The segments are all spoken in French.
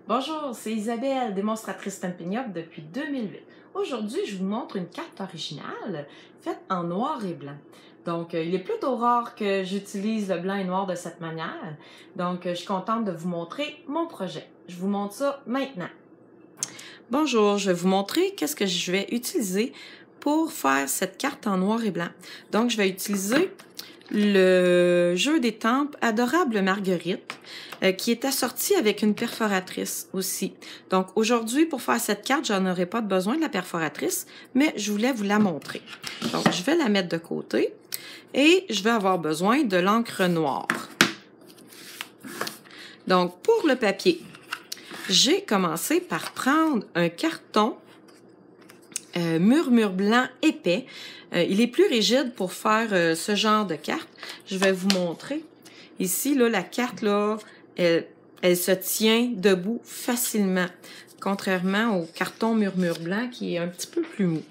Bonjour, c'est Isabelle, démonstratrice Stampin' Up depuis 2008. Aujourd'hui, je vous montre une carte originale faite en noir et blanc. Donc, il est plutôt rare que j'utilise le blanc et noir de cette manière. Donc, je suis contente de vous montrer mon projet. Je vous montre ça maintenant. Bonjour, je vais vous montrer qu'est-ce que je vais utiliser pour faire cette carte en noir et blanc. Donc, je vais utiliser le jeu d'étampes Adorable Marguerite qui est assorti avec une perforatrice aussi. Donc aujourd'hui, pour faire cette carte, j'en aurai pas besoin de la perforatrice, mais je voulais vous la montrer. Donc je vais la mettre de côté et je vais avoir besoin de l'encre noire. Donc pour le papier, j'ai commencé par prendre un carton murmure blanc épais. Il est plus rigide pour faire ce genre de carte. Je vais vous montrer. Ici, là, la carte, là, elle se tient debout facilement, contrairement au carton murmure blanc qui est un petit peu plus mou.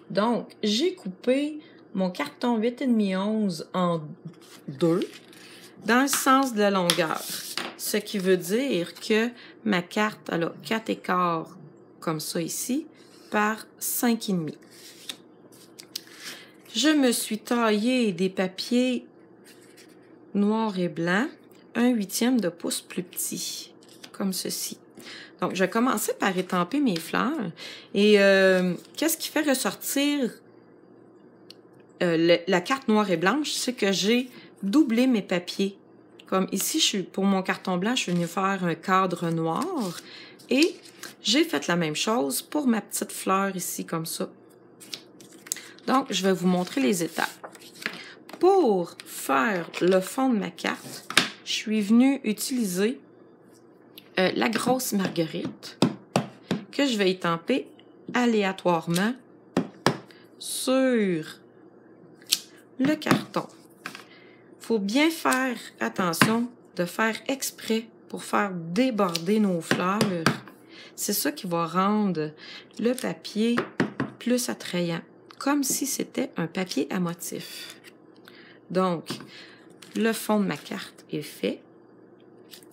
Donc, j'ai coupé mon carton 8,5-11 en deux dans le sens de la longueur. Ce qui veut dire que ma carte, elle a 4 écarts comme ça ici, par 5,5. Je me suis taillé des papiers noirs et blancs, 1/8 de pouce plus petit, comme ceci. Donc, je vais commencer par étamper mes fleurs. Et qu'est-ce qui fait ressortir la carte noire et blanche? C'est que j'ai doublé mes papiers. Comme ici, pour mon carton blanc, je suis venue faire un cadre noir. Et j'ai fait la même chose pour ma petite fleur ici, comme ça. Donc, je vais vous montrer les étapes. Pour faire le fond de ma carte, je suis venue utiliser la grosse marguerite que je vais étamper aléatoirement sur le carton. Il faut bien faire attention de faire exprès pour faire déborder nos fleurs. C'est ça qui va rendre le papier plus attrayant, comme si c'était un papier à motif. Donc, le fond de ma carte est fait.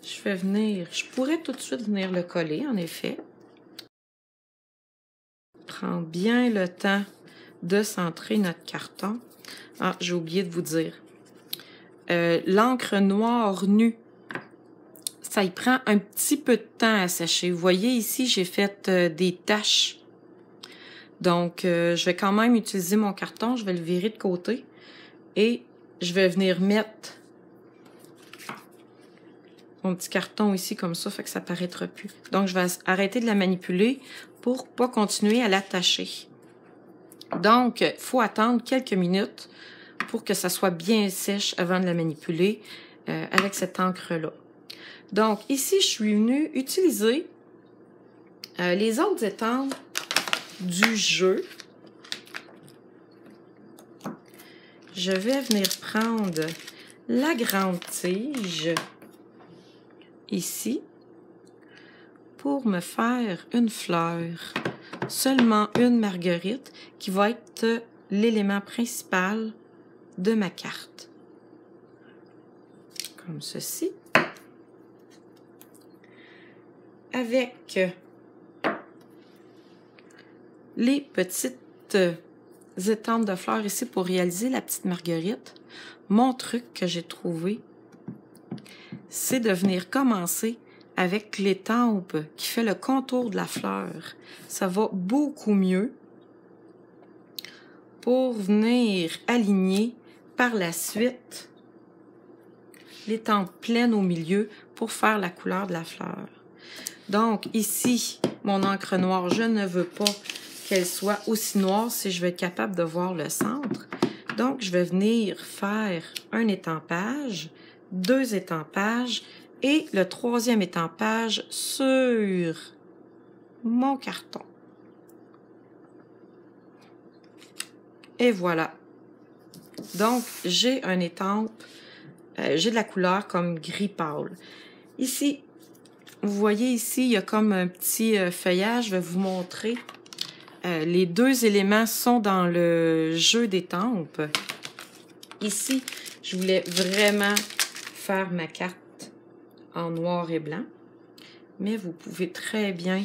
Je pourrais tout de suite venir le coller, en effet. Prendre bien le temps de centrer notre carton. Ah, j'ai oublié de vous dire. L'encre noire nue, ça y prend un petit peu de temps à sécher. Vous voyez ici, j'ai fait des taches. Donc, je vais quand même utiliser mon carton. Je vais le virer de côté. Et je vais venir mettre mon petit carton ici comme ça, fait que ça ne paraîtra plus. Donc, je vais arrêter de la manipuler pour pas continuer à l'attacher. Donc, il faut attendre quelques minutes pour que ça soit bien sèche avant de la manipuler avec cette encre-là. Donc, ici, je suis venue utiliser les autres étampes du jeu. Je vais venir prendre la grande tige ici pour me faire une fleur. Seulement une marguerite qui va être l'élément principal de ma carte. Comme ceci. Avec les petites étampes de fleurs ici pour réaliser la petite marguerite, mon truc que j'ai trouvé, c'est de venir commencer avec l'étampe qui fait le contour de la fleur. Ça va beaucoup mieux pour venir aligner par la suite l'étampe pleine au milieu pour faire la couleur de la fleur. Donc ici, mon encre noire, je ne veux pas qu'elle soit aussi noire si je veux être capable de voir le centre. Donc, je vais venir faire un étampage, 2 étampages et le 3e étampage sur mon carton. Et voilà. Donc, j'ai un étampe, j'ai de la couleur comme gris pâle. Ici, vous voyez ici, il y a comme un petit feuillage. Je vais vous montrer. Les 2 éléments sont dans le jeu d'étampes. Ici, je voulais vraiment faire ma carte en noir et blanc. mais vous pouvez très bien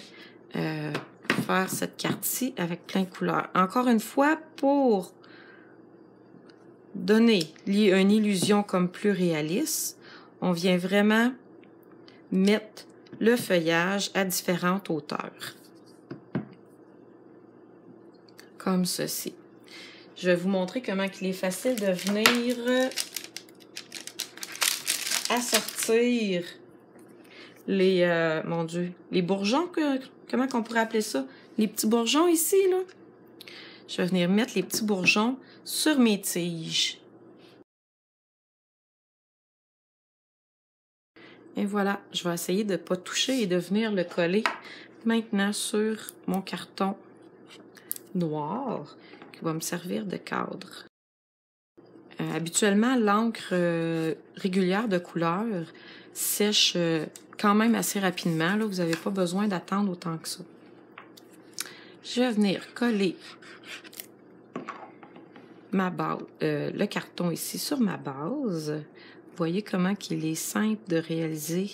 faire cette carte-ci avec plein de couleurs. Encore une fois, pour donner une illusion comme plus réaliste, on vient vraiment mettre le feuillage à différentes hauteurs. Comme ceci. Je vais vous montrer comment il est facile de venir assortir les, mon Dieu, les bourgeons, comment qu'on pourrait appeler ça? Les petits bourgeons ici, là. Je vais venir mettre les petits bourgeons sur mes tiges. Et voilà, je vais essayer de ne pas toucher et de venir le coller maintenant sur mon carton noir qui va me servir de cadre. Habituellement, l'encre régulière de couleur sèche quand même assez rapidement. Là, vous n'avez pas besoin d'attendre autant que ça. Je vais venir coller ma base, le carton ici sur ma base. Vous voyez comment il est simple de réaliser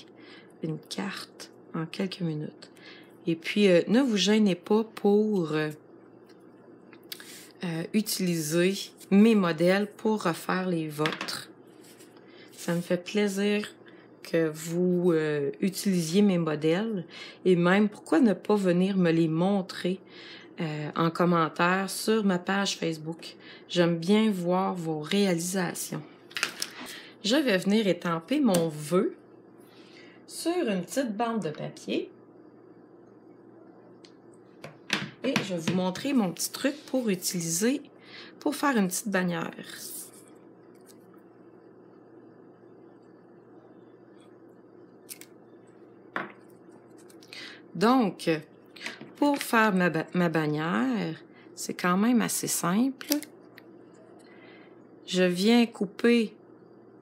une carte en quelques minutes. Et puis, ne vous gênez pas pour utiliser mes modèles pour refaire les vôtres. Ça me fait plaisir que vous utilisiez mes modèles et même pourquoi ne pas venir me les montrer en commentaire sur ma page Facebook. J'aime bien voir vos réalisations. Je vais venir étamper mon vœu sur une petite bande de papier. Et je vais vous montrer mon petit truc pour utiliser, pour faire une petite bannière. Donc, pour faire ma bannière, c'est quand même assez simple. Je viens couper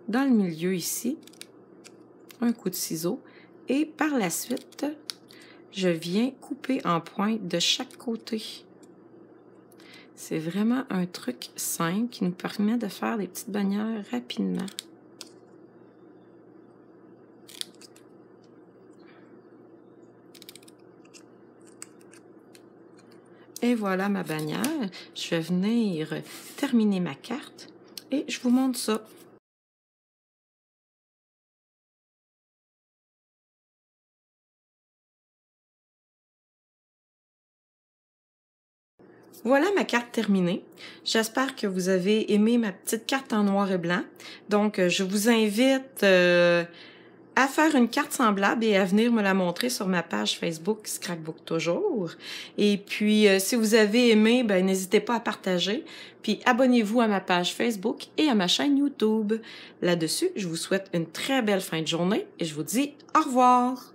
dans le milieu ici, un coup de ciseau, et par la suite, je viens couper en pointe de chaque côté. C'est vraiment un truc simple qui nous permet de faire des petites bannières rapidement. Et voilà ma bannière. Je vais venir terminer ma carte et je vous montre ça. Voilà ma carte terminée. J'espère que vous avez aimé ma petite carte en noir et blanc. Donc, je vous invite à faire une carte semblable et à venir me la montrer sur ma page Facebook Scrapbook Toujours. Et puis, si vous avez aimé, ben, n'hésitez pas à partager. Puis, abonnez-vous à ma page Facebook et à ma chaîne YouTube. Là-dessus, je vous souhaite une très belle fin de journée et je vous dis au revoir!